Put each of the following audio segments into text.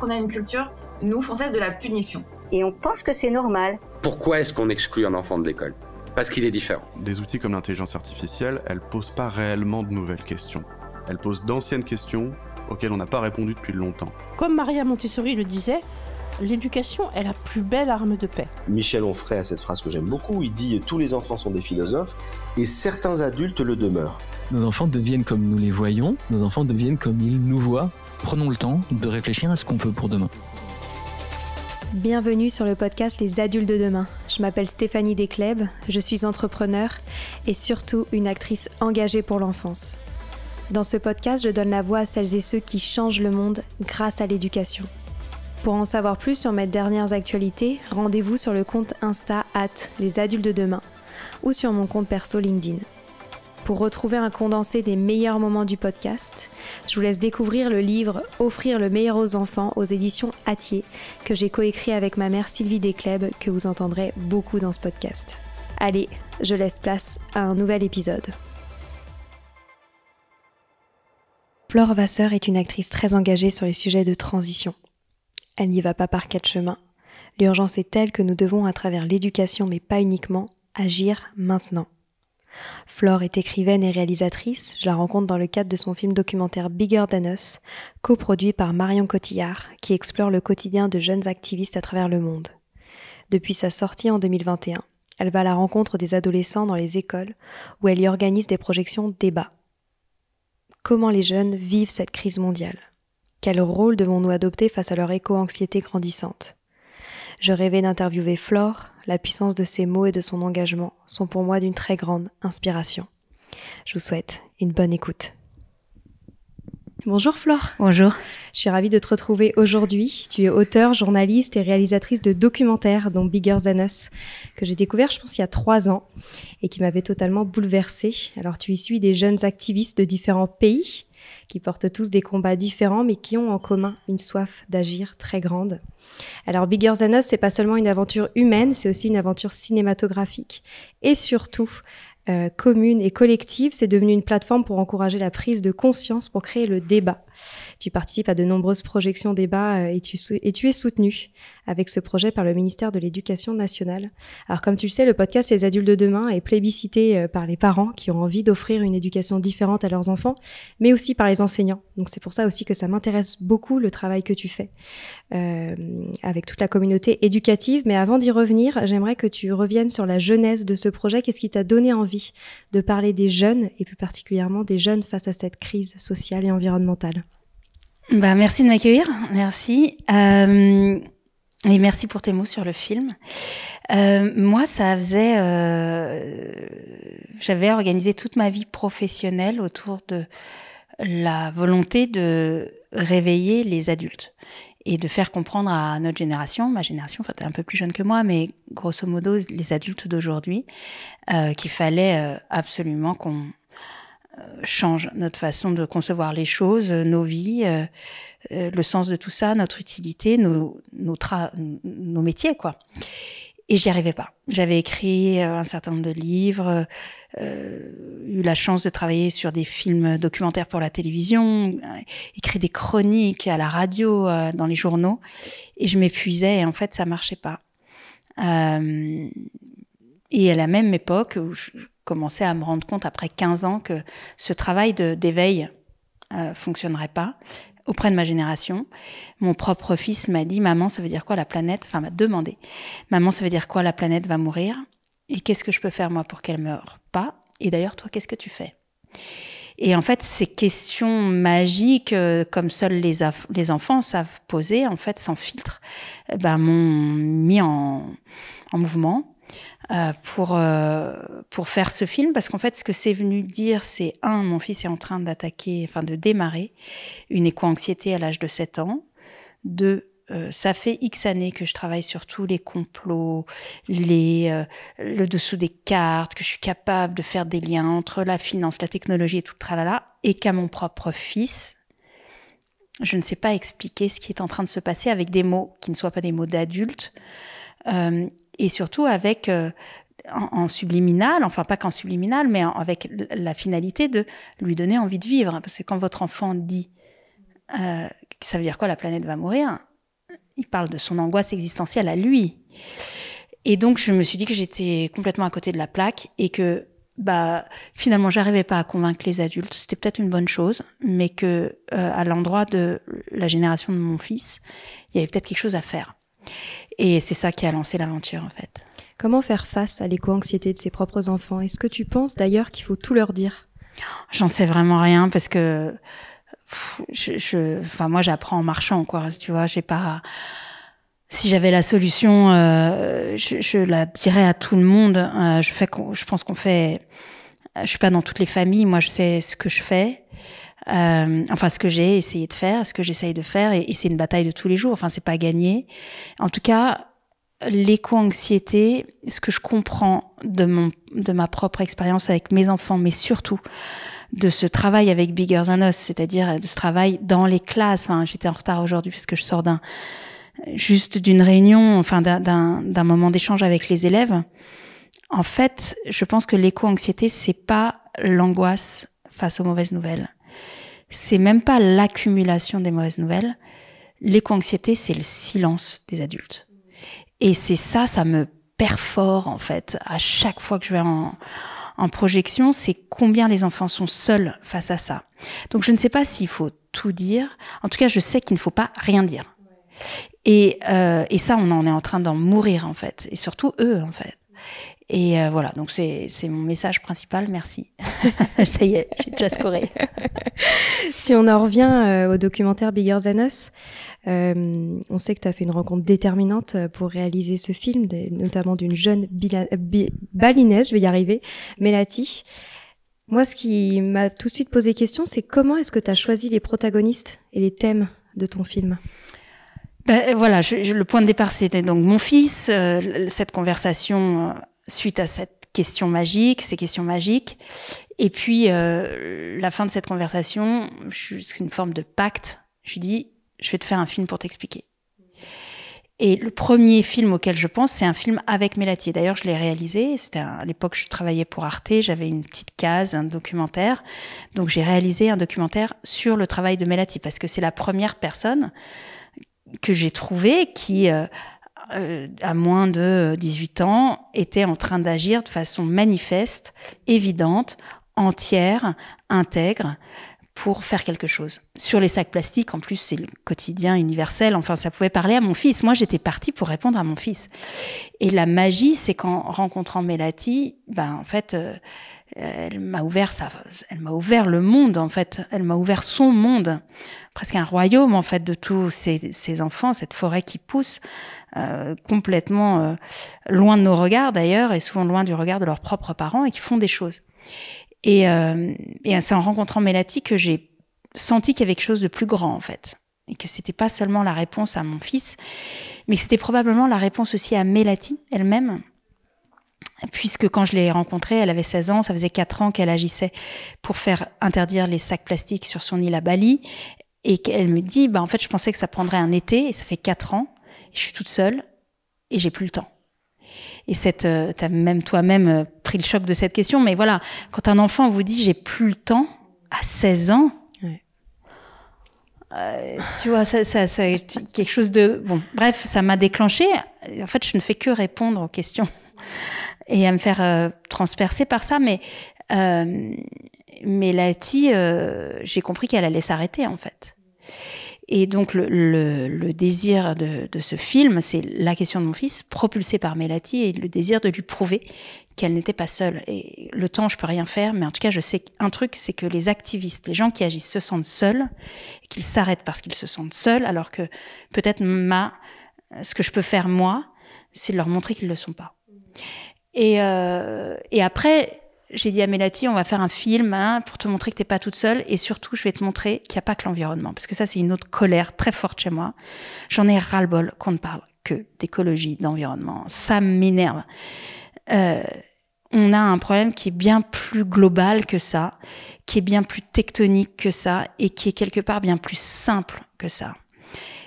On a une culture, nous, française, de la punition. Et on pense que c'est normal. Pourquoi est-ce qu'on exclut un enfant de l'école ? Parce qu'il est différent. Des outils comme l'intelligence artificielle, elles posent pas réellement de nouvelles questions. Elles posent d'anciennes questions auxquelles on n'a pas répondu depuis longtemps. Comme Maria Montessori le disait, l'éducation est la plus belle arme de paix. Michel Onfray a cette phrase que j'aime beaucoup, il dit « Tous les enfants sont des philosophes et certains adultes le demeurent ». Nos enfants deviennent comme nous les voyons, nos enfants deviennent comme ils nous voient. Prenons le temps de réfléchir à ce qu'on veut pour demain. Bienvenue sur le podcast Les Adultes de demain. Je m'appelle Stéphanie Desclèbes, je suis entrepreneur et surtout une actrice engagée pour l'enfance. Dans ce podcast, je donne la voix à celles et ceux qui changent le monde grâce à l'éducation. Pour en savoir plus sur mes dernières actualités, rendez-vous sur le compte Insta @lesAdultesDedemain ou sur mon compte perso LinkedIn. Pour retrouver un condensé des meilleurs moments du podcast, je vous laisse découvrir le livre « Offrir le meilleur aux enfants » aux éditions Hatier, que j'ai coécrit avec ma mère Sylvie Desclèbes, que vous entendrez beaucoup dans ce podcast. Allez, je laisse place à un nouvel épisode. Flore Vasseur est une actrice très engagée sur les sujets de transition. Elle n'y va pas par quatre chemins. L'urgence est telle que nous devons, à travers l'éducation, mais pas uniquement, agir maintenant. Flore est écrivaine et réalisatrice, je la rencontre dans le cadre de son film documentaire Bigger Than Us, coproduit par Marion Cotillard, qui explore le quotidien de jeunes activistes à travers le monde. Depuis sa sortie en 2021, elle va à la rencontre des adolescents dans les écoles, où elle y organise des projections débats. Comment les jeunes vivent cette crise mondiale ? Quel rôle devons-nous adopter face à leur éco-anxiété grandissante ? Je rêvais d'interviewer Flore, la puissance de ses mots et de son engagement sont pour moi d'une très grande inspiration. Je vous souhaite une bonne écoute. Bonjour Flore. Bonjour. Je suis ravie de te retrouver aujourd'hui. Tu es auteure, journaliste et réalisatrice de documentaires dont Bigger Than Us, que j'ai découvert je pense il y a 3 ans et qui m'avait totalement bouleversée. Alors tu y suis des jeunes activistes de différents pays qui portent tous des combats différents mais qui ont en commun une soif d'agir très grande. Alors Bigger Than Us, c'est pas seulement une aventure humaine, c'est aussi une aventure cinématographique et surtout commune et collective. C'est devenu une plateforme pour encourager la prise de conscience, pour créer le débat. Tu participes à de nombreuses projections débats et tu es soutenue avec ce projet par le ministère de l'Éducation nationale. Alors comme tu le sais, le podcast Les Adultes de demain est plébiscité par les parents qui ont envie d'offrir une éducation différente à leurs enfants, mais aussi par les enseignants. Donc c'est pour ça aussi que ça m'intéresse beaucoup le travail que tu fais avec toute la communauté éducative. Mais avant d'y revenir, j'aimerais que tu reviennes sur la genèse de ce projet. Qu'est-ce qui t'a donné envie de parler des jeunes et plus particulièrement des jeunes face à cette crise sociale et environnementale ? Merci de m'accueillir, merci. Et merci pour tes mots sur le film. Moi, ça faisait... j'avais organisé toute ma vie professionnelle autour de la volonté de réveiller les adultes et de faire comprendre à notre génération, ma génération, enfin t'es un peu plus jeune que moi, mais grosso modo les adultes d'aujourd'hui, qu'il fallait absolument qu'on change notre façon de concevoir les choses, nos vies, le sens de tout ça, notre utilité, nos métiers, quoi. Et j'y arrivais pas. J'avais écrit un certain nombre de livres, eu la chance de travailler sur des films documentaires pour la télévision, écrit des chroniques à la radio, dans les journaux, et je m'épuisais et en fait ça marchait pas. Et à la même époque où je commençais à me rendre compte après 15 ans que ce travail d'éveil fonctionnerait pas auprès de ma génération. Mon propre fils m'a dit « Maman, ça veut dire quoi la planète ?» Enfin, m'a demandé « Maman, ça veut dire quoi la planète va mourir ? Et qu'est-ce que je peux faire moi pour qu'elle meure pas ? Et d'ailleurs, toi, qu'est-ce que tu fais ?» Et en fait, ces questions magiques, comme seuls les enfants savent poser, en fait, sans filtre, m'ont mis en mouvement. Pour faire ce film, parce qu'en fait, ce que c'est venu dire, c'est mon fils est en train de démarrer une éco-anxiété à l'âge de 7 ans. 2, ça fait X années que je travaille sur tous les complots, le dessous des cartes, que je suis capable de faire des liens entre la finance, la technologie et tout le tralala, et qu'à mon propre fils, je ne sais pas expliquer ce qui est en train de se passer avec des mots qui ne soient pas des mots d'adultes, et surtout avec en subliminal, enfin pas qu'en subliminal, mais avec la finalité de lui donner envie de vivre. Parce que quand votre enfant dit ça veut dire quoi, la planète va mourir? Il parle de son angoisse existentielle à lui. Et donc, je me suis dit que j'étais complètement à côté de la plaque et que, finalement, j'arrivais pas à convaincre les adultes. C'était peut-être une bonne chose, mais que, à l'endroit de la génération de mon fils, il y avait peut-être quelque chose à faire. Et c'est ça qui a lancé l'aventure, en fait. Comment faire face à l'éco-anxiété de ses propres enfants? Est-ce que tu penses d'ailleurs qu'il faut tout leur dire? J'en sais vraiment rien parce que moi j'apprends en marchant, quoi. Tu vois, j'ai pas. Si j'avais la solution, je la dirais à tout le monde. Je pense qu'on fait. Je suis pas dans toutes les familles. Moi, je sais ce que je fais. Ce que j'ai essayé de faire, ce que j'essaye de faire, et c'est une bataille de tous les jours. Enfin, c'est pas gagné. En tout cas, l'éco-anxiété, ce que je comprends de ma propre expérience avec mes enfants, mais surtout de ce travail avec Bigger Than Us, c'est-à-dire de ce travail dans les classes. Enfin, j'étais en retard aujourd'hui parce que je sors d'une réunion, d'un moment d'échange avec les élèves. En fait, je pense que l'éco-anxiété, c'est pas l'angoisse face aux mauvaises nouvelles. C'est même pas l'accumulation des mauvaises nouvelles. L'éco-anxiété, c'est le silence des adultes. Et c'est ça me perfore, en fait, à chaque fois que je vais en projection, c'est combien les enfants sont seuls face à ça. Donc, je ne sais pas s'il faut tout dire. En tout cas, je sais qu'il ne faut pas rien dire. Et ça, on en est en train d'en mourir, en fait. Et surtout, eux, en fait. Et voilà, donc c'est mon message principal, merci. Ça y est, j'ai déjà scoré. Si on en revient au documentaire Bigger Than Us, on sait que tu as fait une rencontre déterminante pour réaliser ce film, notamment d'une jeune balinaise, je vais y arriver, Melati. Moi, ce qui m'a tout de suite posé question, c'est comment est-ce que tu as choisi les protagonistes et les thèmes de ton film? Voilà, le point de départ, c'était donc mon fils, cette conversation suite à ces questions magiques. Et puis, la fin de cette conversation, c'est une forme de pacte. Je lui dis, je vais te faire un film pour t'expliquer. Et le premier film auquel je pense, c'est un film avec Melati. D'ailleurs, je l'ai réalisé. C'était à l'époque, je travaillais pour Arte. J'avais une petite case, un documentaire. Donc, j'ai réalisé un documentaire sur le travail de Melati parce que c'est la première personne que j'ai trouvée qui, à moins de 18 ans, était en train d'agir de façon manifeste, évidente, entière, intègre, pour faire quelque chose. Sur les sacs plastiques, en plus, c'est le quotidien universel. Enfin, ça pouvait parler à mon fils. Moi, j'étais partie pour répondre à mon fils. Et la magie, c'est qu'en rencontrant Melati, en fait, elle m'a ouvert le monde, en fait. Elle m'a ouvert son monde. Presque un royaume, en fait, de tous ces enfants, cette forêt qui pousse, complètement loin de nos regards, d'ailleurs, et souvent loin du regard de leurs propres parents, et qui font des choses. Et c'est en rencontrant Melati que j'ai senti qu'il y avait quelque chose de plus grand, en fait. Et que c'était pas seulement la réponse à mon fils, mais que c'était probablement la réponse aussi à Melati elle-même. Puisque quand je l'ai rencontrée, elle avait 16 ans, ça faisait 4 ans qu'elle agissait pour faire interdire les sacs plastiques sur son île à Bali. Et qu'elle me dit, en fait, je pensais que ça prendrait un été, et ça fait 4 ans, et je suis toute seule, et j'ai plus le temps. Et t'as même toi-même pris le choc de cette question, mais voilà, quand un enfant vous dit j'ai plus le temps à 16 ans, tu vois, ça quelque chose de bon. Bref, ça m'a déclenché. En fait, je ne fais que répondre aux questions et à me faire transpercer par ça, mais Melati, j'ai compris qu'elle allait s'arrêter en fait. Et donc, le désir de ce film, c'est la question de mon fils, propulsé par Melati, et le désir de lui prouver qu'elle n'était pas seule. Et le temps, je peux rien faire, mais en tout cas, je sais qu'un truc, c'est que les activistes, les gens qui agissent se sentent seuls, et qu'ils s'arrêtent parce qu'ils se sentent seuls, alors que peut-être ce que je peux faire, moi, c'est de leur montrer qu'ils ne le sont pas. Et après, j'ai dit à Melati, on va faire un film pour te montrer que t'es pas toute seule, et surtout, je vais te montrer qu'il n'y a pas que l'environnement, parce que ça, c'est une autre colère très forte chez moi. J'en ai ras-le-bol qu'on ne parle que d'écologie, d'environnement. Ça m'énerve. On a un problème qui est bien plus global que ça, qui est bien plus tectonique que ça, et qui est quelque part bien plus simple que ça.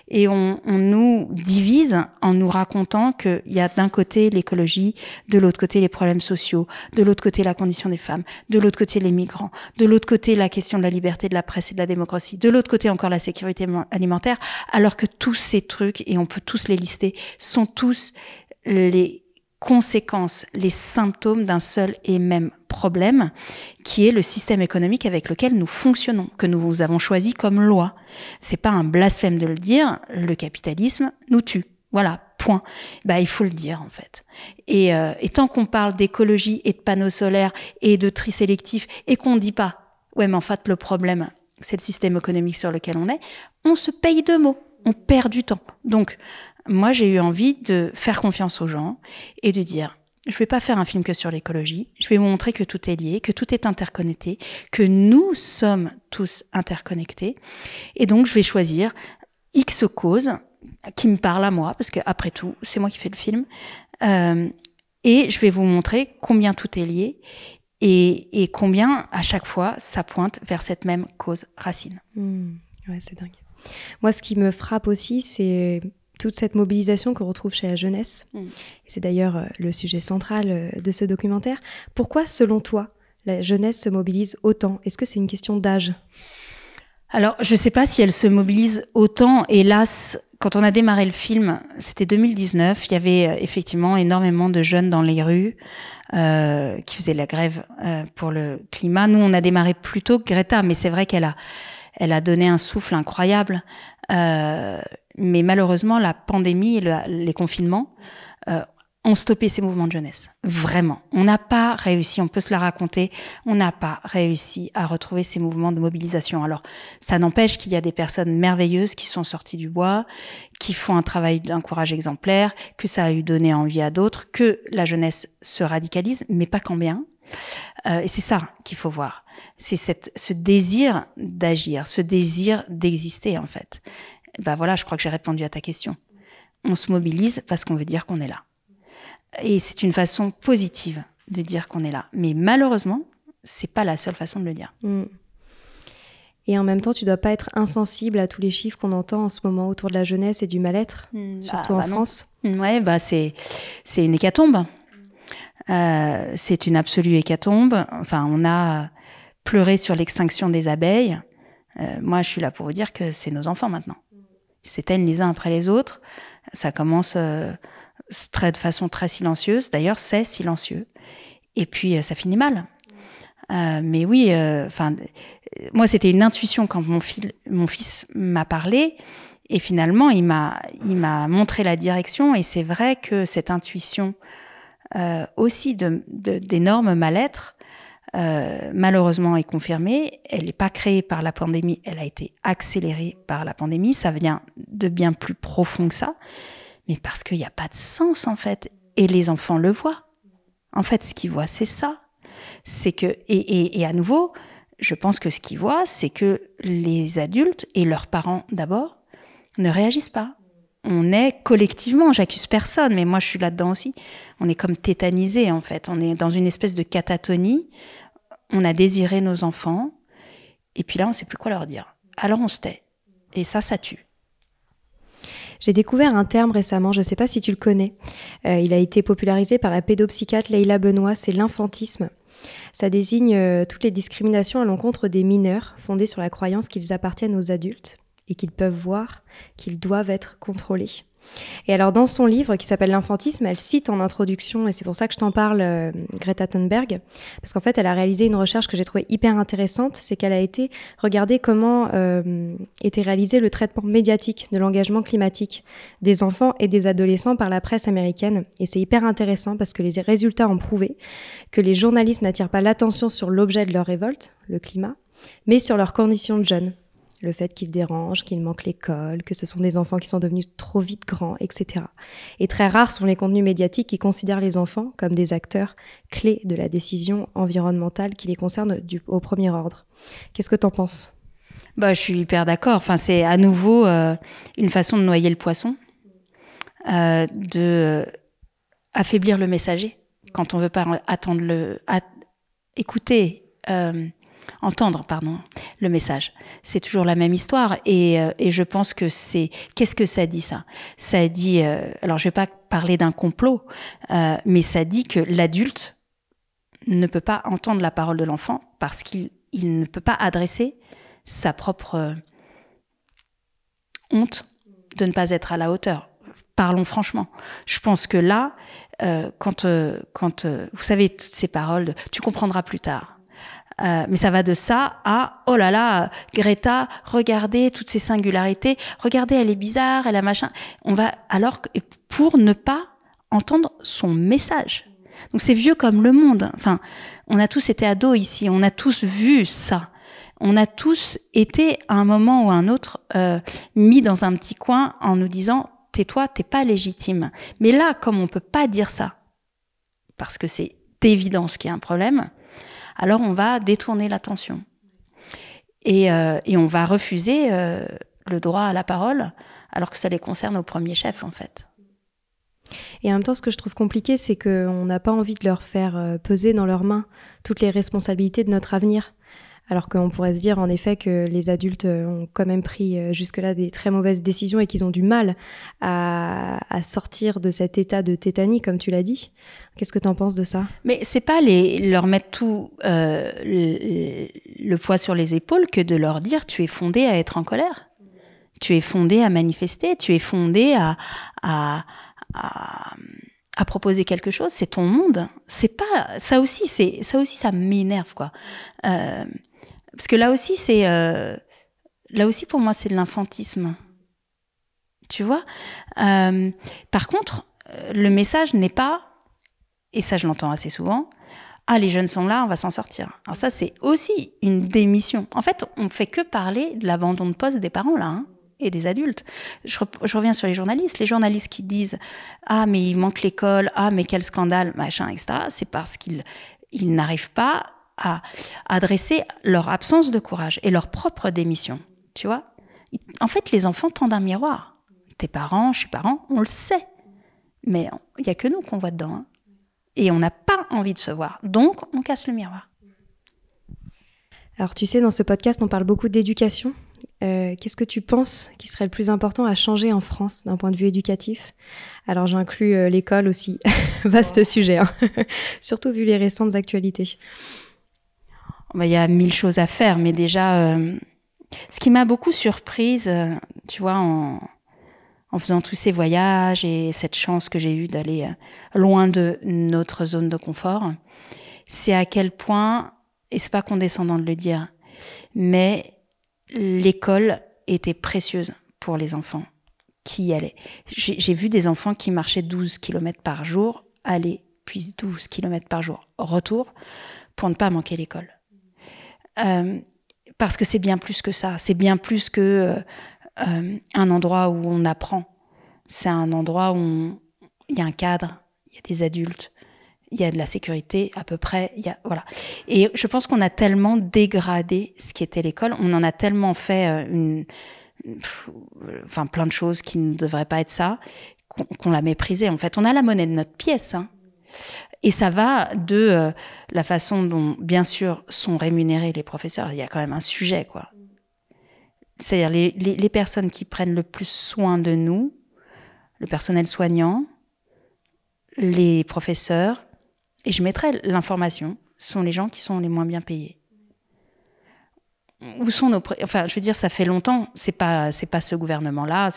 Et on nous divise en nous racontant qu'il y a d'un côté l'écologie, de l'autre côté les problèmes sociaux, de l'autre côté la condition des femmes, de l'autre côté les migrants, de l'autre côté la question de la liberté de la presse et de la démocratie, de l'autre côté encore la sécurité alimentaire, alors que tous ces trucs, et on peut tous les lister, sont tous les conséquences, les symptômes d'un seul et même problème, qui est le système économique avec lequel nous fonctionnons, que nous avons choisi comme loi. C'est pas un blasphème de le dire, le capitalisme nous tue. Voilà, point. Il faut le dire, en fait. Et tant qu'on parle d'écologie et de panneaux solaires et de tri sélectif et qu'on dit pas, ouais, mais en fait, le problème, c'est le système économique sur lequel on est, on se paye de mots. On perd du temps. Donc, moi, j'ai eu envie de faire confiance aux gens et de dire, je vais pas faire un film que sur l'écologie, je vais vous montrer que tout est lié, que tout est interconnecté, que nous sommes tous interconnectés. Et donc, je vais choisir X causes qui me parlent à moi, parce que après tout, c'est moi qui fais le film. Et je vais vous montrer combien tout est lié et combien, à chaque fois, ça pointe vers cette même cause racine. Ouais, c'est dingue. Moi, ce qui me frappe aussi, c'est toute cette mobilisation qu'on retrouve chez la jeunesse. C'est d'ailleurs le sujet central de ce documentaire. Pourquoi, selon toi, la jeunesse se mobilise autant? Est-ce que c'est une question d'âge? Alors, je ne sais pas si elle se mobilise autant. Hélas, quand on a démarré le film, c'était 2019, il y avait effectivement énormément de jeunes dans les rues qui faisaient la grève pour le climat. Nous, on a démarré plus tôt que Greta, mais c'est vrai qu'elle a donné un souffle incroyable. Mais malheureusement, la pandémie et les confinements ont stoppé ces mouvements de jeunesse. Vraiment. On n'a pas réussi, on peut se la raconter, on n'a pas réussi à retrouver ces mouvements de mobilisation. Alors, ça n'empêche qu'il y a des personnes merveilleuses qui sont sorties du bois, qui font un travail d'un courage exemplaire, que ça a eu donné envie à d'autres, que la jeunesse se radicalise, mais pas quand bien. Et c'est ça qu'il faut voir. C'est ce désir d'agir, ce désir d'exister, en fait. Voilà, je crois que j'ai répondu à ta question. On se mobilise parce qu'on veut dire qu'on est là. Et c'est une façon positive de dire qu'on est là. Mais malheureusement, c'est pas la seule façon de le dire. Et en même temps, tu dois pas être insensible à tous les chiffres qu'on entend en ce moment autour de la jeunesse et du mal-être, surtout en France. Ouais, c'est une hécatombe. C'est une absolue hécatombe. Enfin, on a pleuré sur l'extinction des abeilles. Moi, je suis là pour vous dire que c'est nos enfants maintenant. Ils s'éteignent les uns après les autres. Ça commence de façon très silencieuse. D'ailleurs, c'est silencieux. Et puis, ça finit mal. Mais oui, moi, c'était une intuition quand mon fils m'a parlé. Et finalement, il m'a montré la direction. Et c'est vrai que cette intuition aussi d'énormes mal-être, malheureusement est confirmée. Elle n'est pas créée par la pandémie, elle a été accélérée par la pandémie. Ça vient de bien plus profond que ça, mais parce qu'il n'y a pas de sens en fait. Et les enfants le voient. En fait, ce qu'ils voient, c'est ça. C'est que et à nouveau, je pense que ce qu'ils voient, c'est que les adultes et leurs parents d'abord ne réagissent pas. On est collectivement, j'accuse personne, mais moi je suis là-dedans aussi, on est comme tétanisés en fait, on est dans une espèce de catatonie, on a désiré nos enfants, et puis là on ne sait plus quoi leur dire. Alors on se tait, et ça tue. J'ai découvert un terme récemment, je ne sais pas si tu le connais, il a été popularisé par la pédopsychiatre Leila Benoît, c'est l'infantisme. Ça désigne toutes les discriminations à l'encontre des mineurs, fondées sur la croyance qu'ils appartiennent aux adultes, et qu'ils peuvent voir qu'ils doivent être contrôlés. Et alors dans son livre qui s'appelle L'infantisme, elle cite en introduction, et c'est pour ça que je t'en parle, Greta Thunberg, parce qu'en fait elle a réalisé une recherche que j'ai trouvée hyper intéressante, c'est qu'elle a été regarder comment était réalisé le traitement médiatique de l'engagement climatique des enfants et des adolescents par la presse américaine. Et c'est hyper intéressant parce que les résultats ont prouvé que les journalistes n'attirent pas l'attention sur l'objet de leur révolte, le climat, mais sur leurs conditions de jeunes. Le fait qu'ils dérangent, qu'ils manquent l'école, que ce sont des enfants qui sont devenus trop vite grands, etc. Et très rares sont les contenus médiatiques qui considèrent les enfants comme des acteurs clés de la décision environnementale qui les concerne au premier ordre. Qu'est-ce que t'en penses ? Je suis hyper d'accord. Enfin, c'est à nouveau une façon de noyer le poisson, de affaiblir le messager quand on veut pas écouter entendre, pardon, le message. C'est toujours la même histoire et je pense que qu'est-ce que ça dit ça ? Ça dit, alors je vais pas parler d'un complot, mais ça dit que l'adulte ne peut pas entendre la parole de l'enfant parce qu'il ne peut pas adresser sa propre honte de ne pas être à la hauteur. Parlons franchement. Je pense que là, quand vous savez toutes ces paroles, tu comprendras plus tard. Mais ça va de ça à oh là là, Greta, regardez toutes ces singularités, regardez, elle est bizarre, elle a machin. Pour ne pas entendre son message. Donc c'est vieux comme le monde. Enfin, on a tous été ados ici, on a tous vu ça. On a tous été à un moment ou à un autre mis dans un petit coin en nous disant tais-toi, t'es pas légitime. Mais là, comme on peut pas dire ça, parce que c'est d'évidence qu'il y a un problème, alors on va détourner l'attention. Et on va refuser le droit à la parole, alors que ça les concerne au premier chef, en fait. Et en même temps, ce que je trouve compliqué, c'est qu'on n'a pas envie de leur faire peser dans leurs mains toutes les responsabilités de notre avenir. Alors qu'on pourrait se dire, en effet, que les adultes ont quand même pris jusque-là des très mauvaises décisions et qu'ils ont du mal à sortir de cet état de tétanie, comme tu l'as dit. Qu'est-ce que tu en penses de ça ? Mais c'est pas leur mettre tout le poids sur les épaules que de leur dire tu es fondé à être en colère, tu es fondé à manifester, tu es fondé à proposer quelque chose. C'est ton monde. C'est pas ça aussi. Ça m'énerve quoi. Parce que là aussi pour moi c'est de l'infantisme. Tu vois. Par contre, le message n'est pas, et ça je l'entends assez souvent, ah les jeunes sont là, on va s'en sortir. Alors ça c'est aussi une démission. En fait, on fait que parler de l'abandon de poste des parents là, hein, et des adultes. Je reviens sur les journalistes qui disent ah mais il manque l'école, ah mais quel scandale, machin, etc. C'est parce qu'ils n'arrivent pas à adresser leur absence de courage et leur propre démission. Tu vois ? En fait, les enfants tendent un miroir. Tes parents, je suis parent, on le sait. Mais il n'y a que nous qu'on voit dedans. Hein. Et on n'a pas envie de se voir. Donc, on casse le miroir. Alors, tu sais, dans ce podcast, on parle beaucoup d'éducation. Qu'est-ce que tu penses qui serait le plus important à changer en France d'un point de vue éducatif ? Alors, j'inclus l'école aussi. Vaste sujet, hein. Surtout vu les récentes actualités. Il y a 1000 choses à faire, mais déjà, ce qui m'a beaucoup surprise, tu vois, en faisant tous ces voyages et cette chance que j'ai eue d'aller loin de notre zone de confort, c'est à quel point, et c'est pas condescendant de le dire, mais l'école était précieuse pour les enfants qui y allaient. J'ai vu des enfants qui marchaient 12 km par jour, aller, puis 12 km par jour, retour, pour ne pas manquer l'école. Parce que c'est bien plus que ça. C'est bien plus que un endroit où on apprend. C'est un endroit où il y a un cadre, il y a des adultes, il y a de la sécurité à peu près. Voilà. Et je pense qu'on a tellement dégradé ce qui était l'école. On en a tellement fait plein de choses qui ne devraient pas être ça, qu'on l'a méprisé. En fait, on a la monnaie de notre pièce, hein. Et ça va de la façon dont, bien sûr, sont rémunérés les professeurs. Il y a quand même un sujet, quoi. C'est-à-dire les personnes qui prennent le plus soin de nous, le personnel soignant, les professeurs, et je mettrai l'information, sont les gens qui sont les moins bien payés. Où sont je veux dire, ça fait longtemps, c'est pas ce gouvernement-là,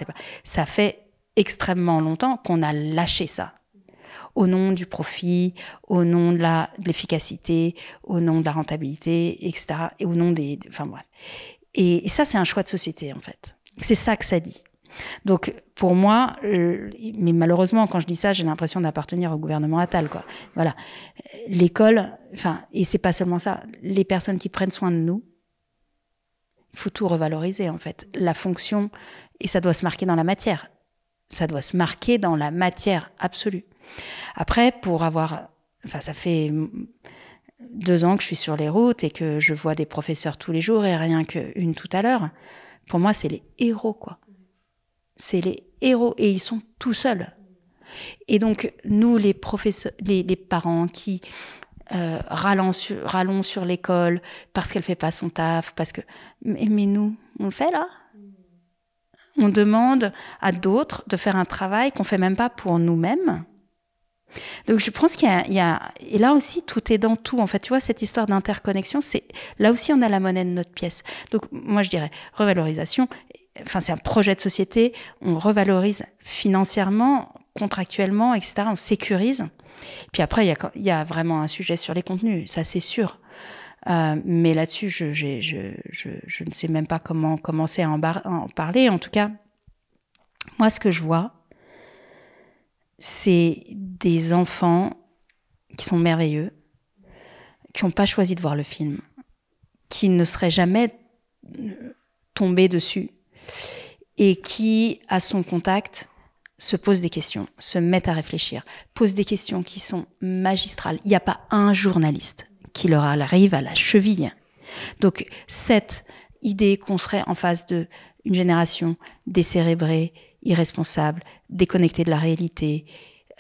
ça fait extrêmement longtemps qu'on a lâché ça. Au nom du profit, au nom de l'efficacité, au nom de la rentabilité, etc. Et au nom des... Enfin bref. Et ça, c'est un choix de société, en fait. C'est ça que ça dit. Donc, pour moi, mais malheureusement, quand je dis ça, j'ai l'impression d'appartenir au gouvernement Attal, quoi. Voilà. L'école, et c'est pas seulement ça, les personnes qui prennent soin de nous, il faut tout revaloriser, en fait. La fonction, et ça doit se marquer dans la matière. Ça doit se marquer dans la matière absolue. Après, ça fait 2 ans que je suis sur les routes et que je vois des professeurs tous les jours et rien qu'une tout à l'heure. Pour moi, c'est les héros, quoi. C'est les héros et ils sont tout seuls. Et donc, nous, les professeurs, les parents qui râlons sur l'école parce qu'elle fait pas son taf, parce que mais nous, on le fait là. On demande à d'autres de faire un travail qu'on fait même pas pour nous-mêmes. Donc je pense qu'il y a et là aussi tout est dans tout en fait. Tu vois, cette histoire d'interconnexion, c'est là aussi on a la monnaie de notre pièce. Donc moi je dirais revalorisation. Enfin c'est un projet de société. On revalorise financièrement, contractuellement, etc. On sécurise. Puis après il y a vraiment un sujet sur les contenus, ça c'est sûr. Mais là-dessus je ne sais même pas comment commencer à en parler. En tout cas, moi ce que je vois, c'est des enfants qui sont merveilleux, qui n'ont pas choisi de voir le film, qui ne seraient jamais tombés dessus et qui, à son contact, se posent des questions, se mettent à réfléchir, posent des questions qui sont magistrales. Il n'y a pas un journaliste qui leur arrive à la cheville. Donc, cette idée qu'on serait en face d'une génération décérébrée, irresponsable, déconnectée de la réalité,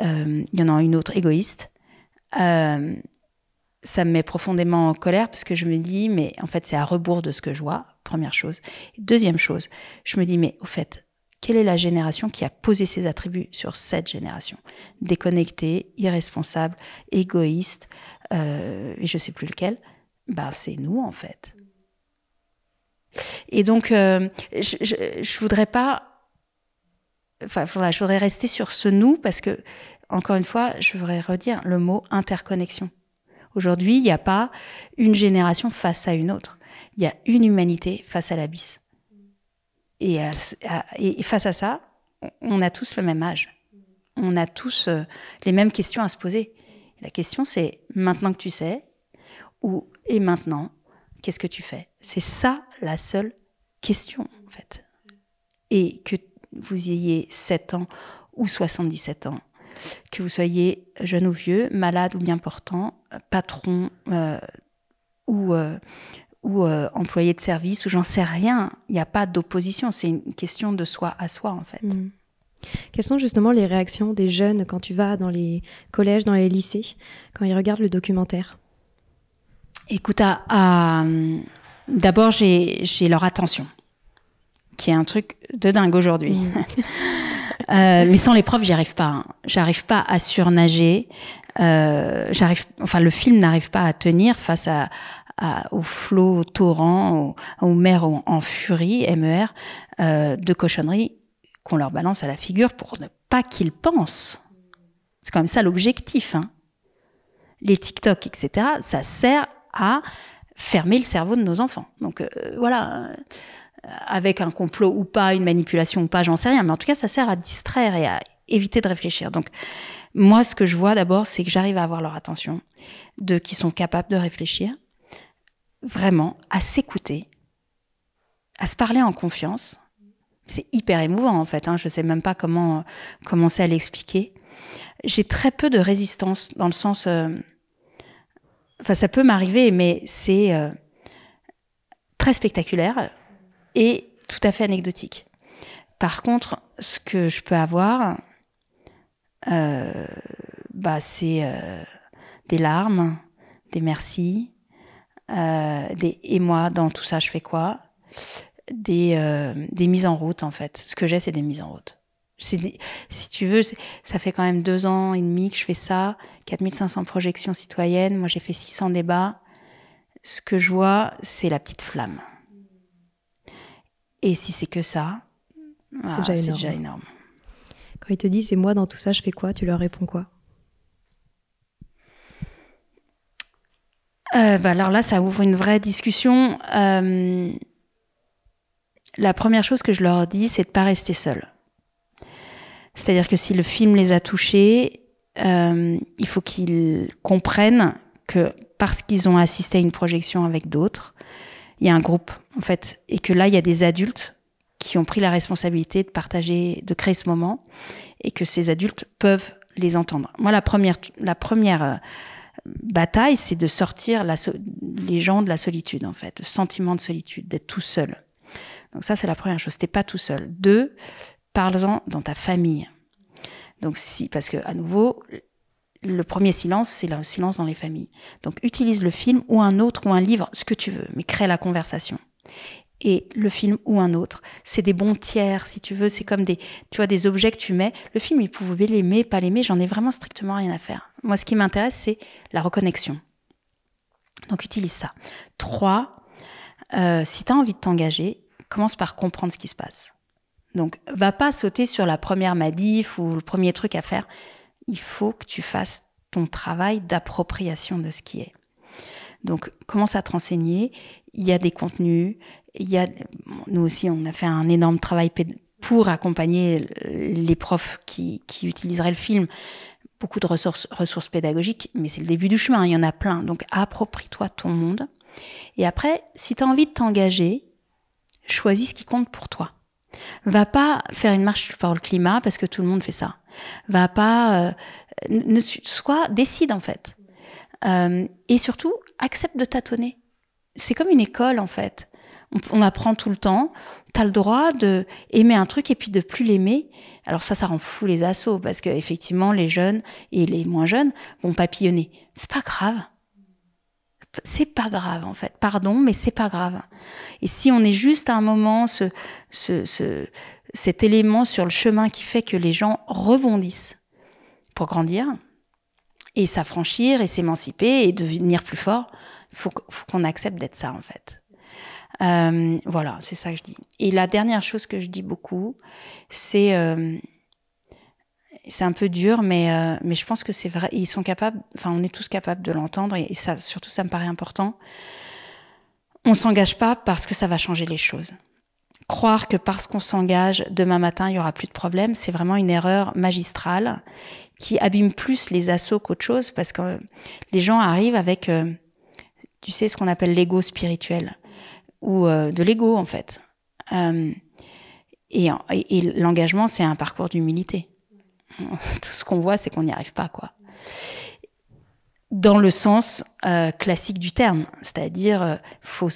il y en a une autre égoïste, ça me met profondément en colère parce que je me dis, mais en fait, c'est à rebours de ce que je vois, première chose. Deuxième chose, je me dis, mais au fait, quelle est la génération qui a posé ses attributs sur cette génération? Déconnectée, irresponsable, égoïste, et je sais plus lequel, ben c'est nous en fait. Et donc, je voudrais pas... Enfin, voilà, je voudrais rester sur ce nous parce que, encore une fois, je voudrais redire le mot interconnexion. Aujourd'hui, il n'y a pas une génération face à une autre. Il y a une humanité face à l'abysse. Et face à ça, on a tous le même âge. On a tous les mêmes questions à se poser. La question, c'est maintenant que tu sais, et maintenant, qu'est-ce que tu fais? C'est ça la seule question, en fait. Et que vous ayez 7 ans ou 77 ans, que vous soyez jeune ou vieux, malade ou bien portant, patron ou employé de service, ou j'en sais rien. Il n'y a pas d'opposition, c'est une question de soi à soi, en fait. Mmh. Quelles sont justement les réactions des jeunes quand tu vas dans les collèges, dans les lycées, quand ils regardent le documentaire? Écoute, d'abord, j'ai leur attention, qui est un truc de dingue aujourd'hui. Mais sans les profs, j'y arrive pas. Hein. J'arrive pas à surnager. Le film n'arrive pas à tenir face au flot, au torrent, aux mers en furie, MER, de cochonneries qu'on leur balance à la figure pour ne pas qu'ils pensent. C'est quand même ça l'objectif. Hein. Les TikTok, etc., ça sert à fermer le cerveau de nos enfants. Donc voilà, avec un complot ou pas, une manipulation ou pas, j'en sais rien, mais en tout cas, ça sert à distraire et à éviter de réfléchir. Donc moi, ce que je vois d'abord, c'est que j'arrive à avoir leur attention, qu'ils sont capables de réfléchir, vraiment, à s'écouter, à se parler en confiance. C'est hyper émouvant, en fait. Hein. Je ne sais même pas comment commencer à l'expliquer. J'ai très peu de résistance, dans le sens... ça peut m'arriver, mais c'est très spectaculaire et tout à fait anecdotique. Par contre, ce que je peux avoir, c'est des larmes, des merci, des « et moi, dans tout ça, je fais quoi ?» des mises en route, en fait. Ce que j'ai, c'est des mises en route. Si tu veux, ça fait quand même 2 ans et demi que je fais ça, 4500 projections citoyennes, moi j'ai fait 600 débats. Ce que je vois, c'est la petite flamme. Et si c'est que ça, c'est déjà énorme. Quand ils te disent « c'est moi dans tout ça, je fais quoi ?» tu leur réponds quoi? Alors là, ça ouvre une vraie discussion. La première chose que je leur dis, c'est de ne pas rester seul. C'est-à-dire que si le film les a touchés, il faut qu'ils comprennent que parce qu'ils ont assisté à une projection avec d'autres, il y a un groupe, en fait, et que là, il y a des adultes qui ont pris la responsabilité de partager, de créer ce moment, et que ces adultes peuvent les entendre. Moi, la première bataille, c'est de sortir les gens de la solitude, en fait, le sentiment de solitude, d'être tout seul. Donc ça, c'est la première chose. T'es pas tout seul. 2, parle-en dans ta famille. Donc parce que à nouveau, Le premier silence, c'est le silence dans les familles. Donc, utilise le film ou un autre ou un livre, ce que tu veux, mais crée la conversation. Et le film ou un autre, c'est des bons tiers, si tu veux. C'est comme des objets que tu mets. Le film, il pouvait l'aimer, pas l'aimer. J'en ai vraiment strictement rien à faire. Moi, ce qui m'intéresse, c'est la reconnexion. Donc, utilise ça. 3, si tu as envie de t'engager, commence par comprendre ce qui se passe. Donc, va pas sauter sur la première manif ou le premier truc à faire. Il faut que tu fasses ton travail d'appropriation de ce qui est. Donc, commence à te renseigner. Il y a des contenus. Nous aussi, on a fait un énorme travail pour accompagner les profs qui utiliseraient le film. Beaucoup de ressources pédagogiques, mais c'est le début du chemin. Il y en a plein. Donc, approprie-toi ton monde. Et après, si tu as envie de t'engager, choisis ce qui compte pour toi. Va pas faire une marche pour le climat parce que tout le monde fait ça. Va pas... décide en fait. Et surtout, accepte de tâtonner. C'est comme une école en fait. On apprend tout le temps. T'as le droit de aimer un truc et puis de plus l'aimer. Alors ça rend fou les assos parce que effectivement les jeunes et les moins jeunes vont papillonner. C'est pas grave. C'est pas grave en fait. Pardon, mais c'est pas grave. Et si on est juste à un moment cet élément sur le chemin qui fait que les gens rebondissent pour grandir et s'affranchir et s'émanciper et devenir plus fort, faut qu'on accepte d'être ça en fait. Voilà, c'est ça que je dis. Et la dernière chose que je dis beaucoup, c'est un peu dur, mais je pense que c'est vrai. Ils sont capables, enfin, on est tous capables de l'entendre, et ça, surtout, ça me paraît important. On s'engage pas parce que ça va changer les choses. Croire que parce qu'on s'engage, demain matin, il y aura plus de problème, c'est vraiment une erreur magistrale qui abîme plus les assos qu'autre chose, parce que les gens arrivent avec, tu sais, ce qu'on appelle l'ego spirituel, ou de l'ego, en fait. Et l'engagement, c'est un parcours d'humilité. Tout ce qu'on voit, c'est qu'on n'y arrive pas, quoi. Dans le sens classique du terme, c'est-à-dire faut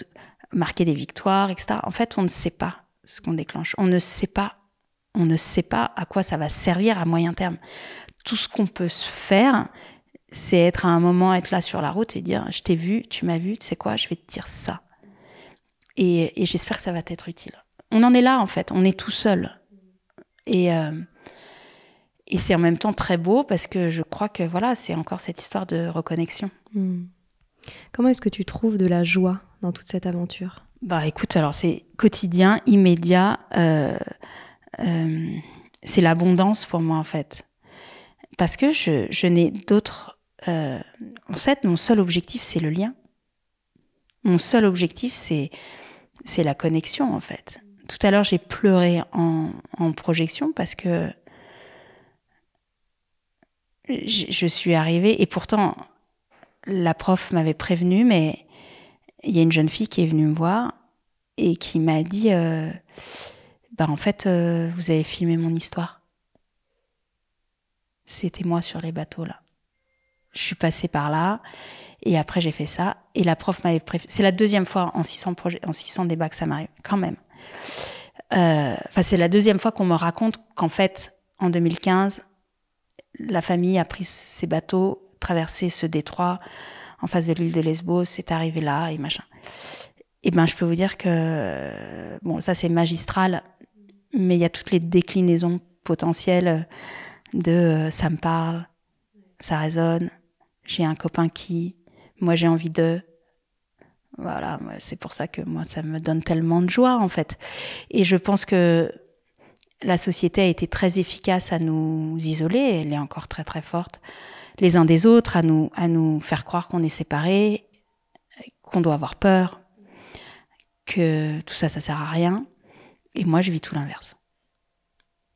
marquer des victoires, etc. En fait, on ne sait pas ce qu'on déclenche. On ne sait pas à quoi ça va servir à moyen terme. Tout ce qu'on peut se faire, c'est être à un moment, être là sur la route et dire « je t'ai vu, tu m'as vu, tu sais quoi, je vais te dire ça ». Et j'espère que ça va t'être utile. On en est là, en fait. On est tout seul. Et c'est en même temps très beau parce que je crois que voilà, c'est encore cette histoire de reconnexion. Comment est-ce que tu trouves de la joie dans toute cette aventure ? Bah écoute, alors c'est quotidien, immédiat. C'est l'abondance pour moi, en fait. Parce que je n'ai d'autres... en fait, mon seul objectif, c'est le lien. Mon seul objectif, c'est la connexion, en fait. Tout à l'heure, j'ai pleuré en projection parce que je suis arrivée, et pourtant, la prof m'avait prévenue, mais il y a une jeune fille qui est venue me voir et qui m'a dit en fait, vous avez filmé mon histoire. C'était moi sur les bateaux, là. Je suis passée par là, et après j'ai fait ça, et la prof m'avait prévenu. C'est la deuxième fois en 600 débats que ça m'arrive, quand même. C'est la deuxième fois qu'on me raconte qu'en fait, en 2015, la famille a pris ses bateaux, traversé ce détroit en face de l'île de Lesbos, c'est arrivé là, et machin. Et ben, je peux vous dire que, bon, ça c'est magistral, mais il y a toutes les déclinaisons potentielles de ça me parle, ça résonne, j'ai un copain qui, moi j'ai envie de... Voilà, c'est pour ça que moi, ça me donne tellement de joie, en fait. Et je pense que la société a été très efficace à nous isoler, elle est encore très très forte, les uns des autres, à nous faire croire qu'on est séparés, qu'on doit avoir peur, que tout ça, ça sert à rien. Et moi, je vis tout l'inverse.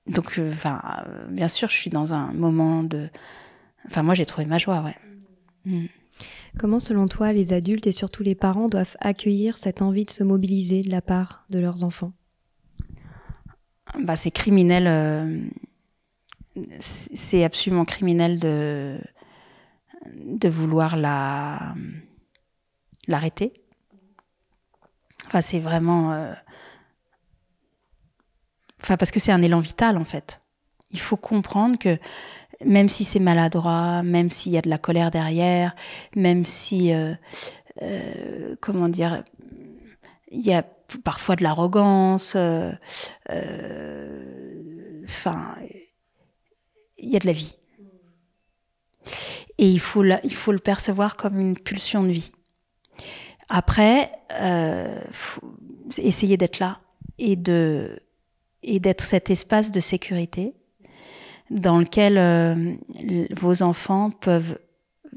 Donc, bien sûr, je suis dans un moment de... moi, j'ai trouvé ma joie, ouais. Comment, selon toi, les adultes et surtout les parents doivent accueillir cette envie de se mobiliser de la part de leurs enfants ? C'est criminel. C'est absolument criminel de vouloir l'arrêter. C'est vraiment... parce que c'est un élan vital, en fait. Il faut comprendre que même si c'est maladroit, même s'il y a de la colère derrière, même si, comment dire, il y a parfois de l'arrogance, enfin, il y a de la vie. Et il faut le percevoir comme une pulsion de vie. Après, faut essayer d'être là et d'être cet espace de sécurité dans lequel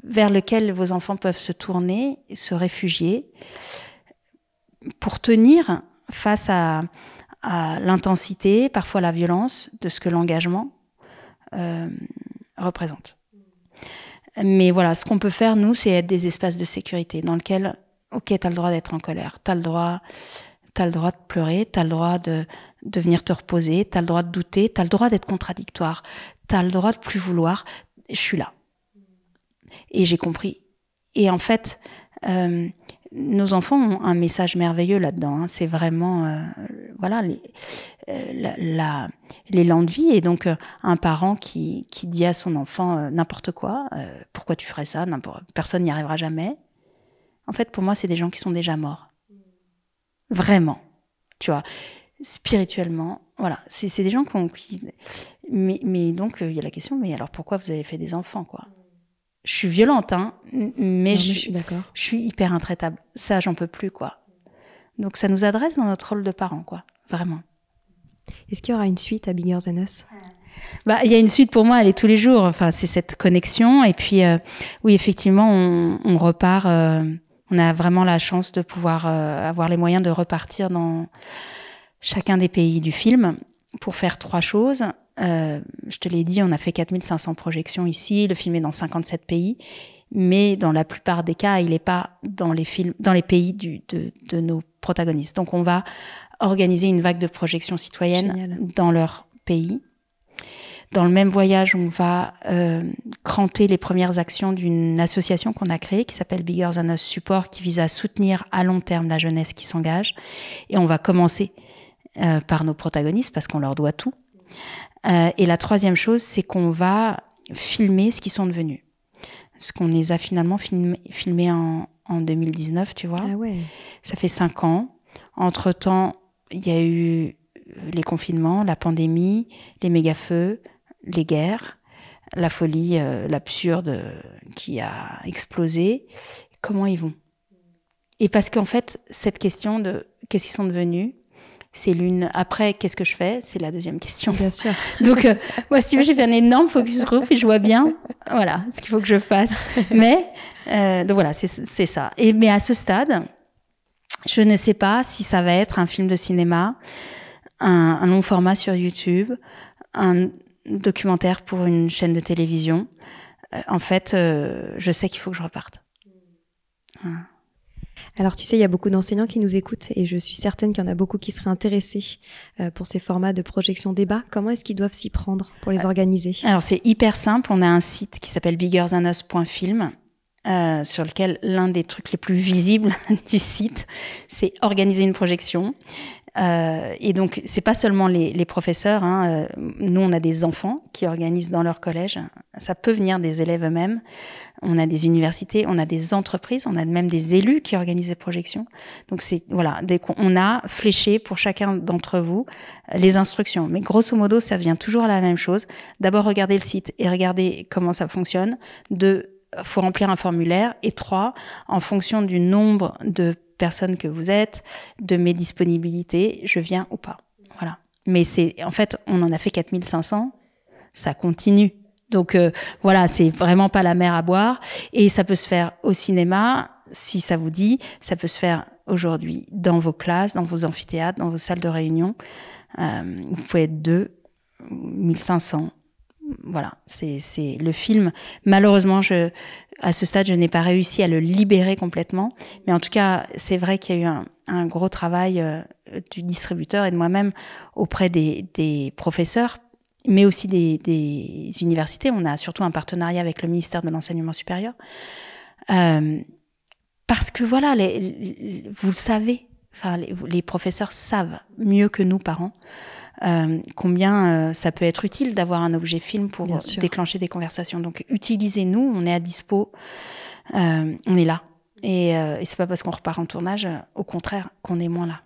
vers lequel vos enfants peuvent se tourner, se réfugier, pour tenir face à l'intensité, parfois la violence de ce que l'engagement représente. Mais voilà, ce qu'on peut faire, nous, c'est être des espaces de sécurité dans lesquels, ok, t'as le droit d'être en colère, t'as le droit de pleurer, t'as le droit de venir te reposer, t'as le droit de douter, t'as le droit d'être contradictoire, t'as le droit de plus vouloir. Je suis là. Et j'ai compris. Et en fait, nos enfants ont un message merveilleux là-dedans. Hein. C'est vraiment, voilà, l'élan de vie. Et donc, un parent qui dit à son enfant n'importe quoi, pourquoi tu ferais ça, personne n'y arrivera jamais. En fait, pour moi, c'est des gens qui sont déjà morts. Vraiment. Tu vois, spirituellement, voilà. C'est des gens mais donc, il y a la question, mais alors pourquoi vous avez fait des enfants, quoi ? Je suis violente, hein, mais je suis d'accord. Je suis hyper intraitable. Ça, j'en peux plus, quoi. Donc, ça nous adresse dans notre rôle de parents, quoi. Vraiment. Est-ce qu'il y aura une suite à Bigger Than Us ? Il y a une suite pour moi, elle est tous les jours. Enfin, c'est cette connexion. Et puis, oui, effectivement, on repart. On a vraiment la chance de pouvoir avoir les moyens de repartir dans chacun des pays du film pour faire 3 choses. Je te l'ai dit, on a fait 4500 projections ici, le film est dans 57 pays, mais dans la plupart des cas, il n'est pas dans les pays de nos protagonistes. Donc on va organiser une vague de projections citoyennes dans leur pays. Dans le même voyage, on va cranter les premières actions d'une association qu'on a créée qui s'appelle Bigger Than Us Support, qui vise à soutenir à long terme la jeunesse qui s'engage. Et on va commencer par nos protagonistes parce qu'on leur doit tout. Et la 3e chose, c'est qu'on va filmer ce qu'ils sont devenus. Parce qu'on les a finalement filmés en 2019, tu vois. Ah ouais. Ça fait 5 ans. Entre-temps, il y a eu les confinements, la pandémie, les méga-feux, les guerres, la folie, l'absurde qui a explosé. Comment ils vont ? Et parce qu'en fait, cette question de qu'est-ce qu'ils sont devenus, c'est l'une. Après, qu'est-ce que je fais ? C'est la 2e question. Bien sûr. Donc, moi, si tu veux, j'ai fait un énorme focus group et je vois bien, voilà, ce qu'il faut que je fasse. Mais, donc voilà, c'est ça. Mais à ce stade, je ne sais pas si ça va être un film de cinéma, un long format sur YouTube, un documentaire pour une chaîne de télévision. En fait, je sais qu'il faut que je reparte. Voilà. Alors tu sais, il y a beaucoup d'enseignants qui nous écoutent et je suis certaine qu'il y en a beaucoup qui seraient intéressés pour ces formats de projection débat. Comment est-ce qu'ils doivent s'y prendre pour les organiser ? Alors c'est hyper simple, on a un site qui s'appelle biggerthanus.film sur lequel l'un des trucs les plus visibles du site, c'est organiser une projection. Et donc, c'est pas seulement les professeurs. Hein. Nous, on a des enfants qui organisent dans leur collège. Ça peut venir des élèves eux-mêmes. On a des universités, on a des entreprises, on a même des élus qui organisent des projections. Donc, on a fléché pour chacun d'entre vous les instructions. Mais grosso modo, ça vient toujours à la même chose. D'abord, regardez le site et regardez comment ça fonctionne. 2, faut remplir un formulaire. Et 3, en fonction du nombre de personne que vous êtes, de mes disponibilités, je viens ou pas. Voilà. Mais en fait, on en a fait 4500, ça continue. Donc voilà, c'est vraiment pas la mer à boire. Et ça peut se faire au cinéma, si ça vous dit, ça peut se faire aujourd'hui dans vos classes, dans vos amphithéâtres, dans vos salles de réunion. Vous pouvez être 2, 1500. Voilà, c'est le film. Malheureusement, à ce stade, je n'ai pas réussi à le libérer complètement. Mais en tout cas, c'est vrai qu'il y a eu un gros travail du distributeur et de moi-même auprès des professeurs, mais aussi des universités. On a surtout un partenariat avec le ministère de l'Enseignement supérieur. Parce que voilà, vous le savez, enfin, les professeurs savent mieux que nous, parents, combien ça peut être utile d'avoir un objet film pour Bien sûr. déclencher des conversations. Donc, utilisez-nous, on est à dispo, on est là. Et c'est pas parce qu'on repart en tournage, au contraire, qu'on est moins là.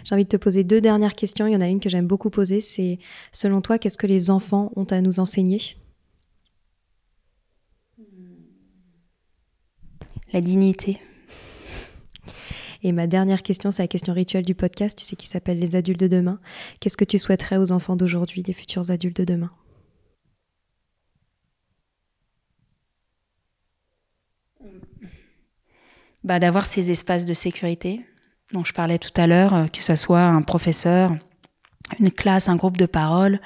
J'ai envie de te poser 2 dernières questions. Il y en a une que j'aime beaucoup poser, c'est selon toi, qu'est-ce que les enfants ont à nous enseigner ? La dignité. Et ma dernière question, c'est la question rituelle du podcast, tu sais, qui s'appelle Les adultes de demain. Qu'est-ce que tu souhaiterais aux enfants d'aujourd'hui, les futurs adultes de demain ? D'avoir ces espaces de sécurité dont je parlais tout à l'heure, que ce soit un professeur, une classe, un groupe de parole,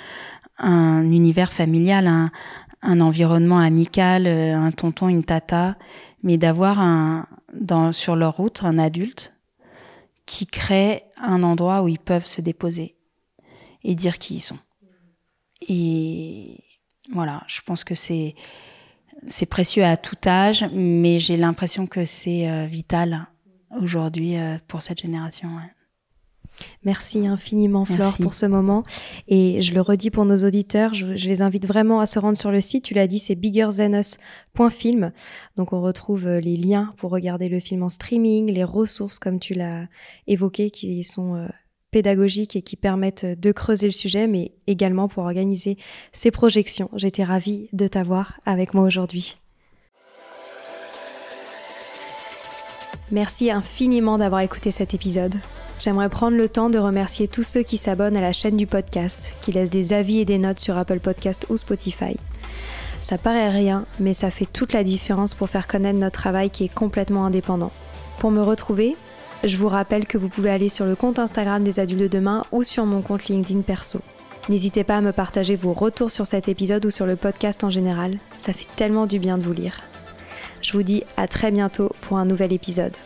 un univers familial, un environnement amical, un tonton, une tata, mais d'avoir sur leur route un adulte qui crée un endroit où ils peuvent se déposer et dire qui ils sont. Et voilà, je pense que c'est précieux à tout âge, mais j'ai l'impression que c'est vital aujourd'hui pour cette génération. Ouais. Merci infiniment Flore Merci. pour ce moment. Et je le redis pour nos auditeurs, je les invite vraiment à se rendre sur le site. Tu l'as dit, c'est biggerthanus.film. Donc on retrouve les liens pour regarder le film en streaming, les ressources comme tu l'as évoqué qui sont pédagogiques et qui permettent de creuser le sujet, mais également pour organiser ces projections. J'étais ravie de t'avoir avec moi aujourd'hui. Merci infiniment d'avoir écouté cet épisode. J'aimerais prendre le temps de remercier tous ceux qui s'abonnent à la chaîne du podcast, qui laissent des avis et des notes sur Apple Podcast ou Spotify. Ça paraît rien, mais ça fait toute la différence pour faire connaître notre travail qui est complètement indépendant. Pour me retrouver, je vous rappelle que vous pouvez aller sur le compte Instagram des Adultes de Demain ou sur mon compte LinkedIn perso. N'hésitez pas à me partager vos retours sur cet épisode ou sur le podcast en général, ça fait tellement du bien de vous lire. Je vous dis à très bientôt pour un nouvel épisode.